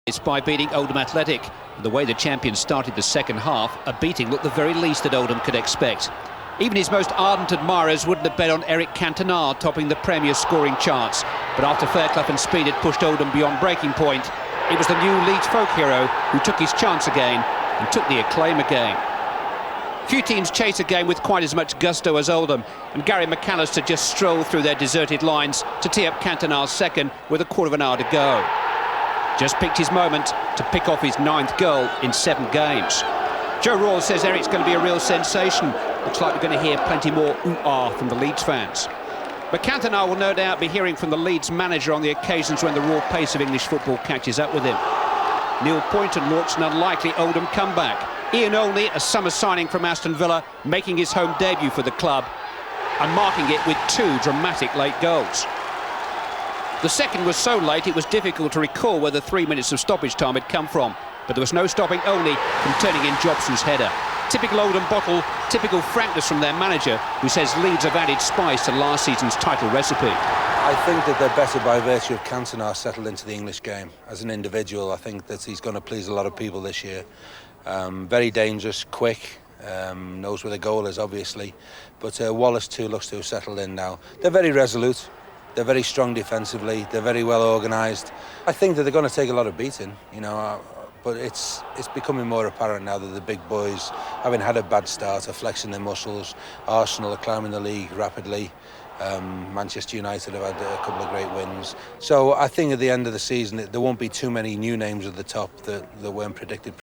It's by beating Oldham Athletic. The way the champions started the second half, a beating looked the very least that Oldham could expect. Even his most ardent admirers wouldn't have bet on Eric Cantona topping the Premier scoring charts. But after Fairclough and Speed had pushed Oldham beyond breaking point, it was the new Leeds folk hero who took his chance again and took the acclaim again. Few teams chase a game with quite as much gusto as Oldham, and Gary McAllister just strolled through their deserted lines to tee up Cantona's second with a quarter of an hour to go. Just picked his moment to pick off his 9th goal in 7 games. Joe Rawls says Eric's going to be a real sensation. Looks like we're going to hear plenty more ooh-ah from the Leeds fans. But Cantona will no doubt be hearing from the Leeds manager on the occasions when the raw pace of English football catches up with him. Neil Poynton launched an unlikely Oldham comeback. Ian Olney, a summer signing from Aston Villa, making his home debut for the club and marking it with 2 dramatic late goals. The second was so late it was difficult to recall where the 3 minutes of stoppage time had come from, but there was no stopping Olney from turning in Jobson's header. Typical Oldham bottle, typical frankness from their manager, who says Leeds have added spice to last season's title recipe. I think that they're better by virtue of Cantona settled into the English game. As an individual, I think that he's going to please a lot of people this year. Very dangerous, quick, knows where the goal is, obviously. But Wallace too looks to have settled in now. They're very resolute. They're very strong defensively. They're very well organised. I think that they're going to take a lot of beating, but it's becoming more apparent now that the big boys, having had a bad start, are flexing their muscles. Arsenal are climbing the league rapidly. Manchester United have had a couple of great wins. So I think at the end of the season, there won't be too many new names at the top that weren't predicted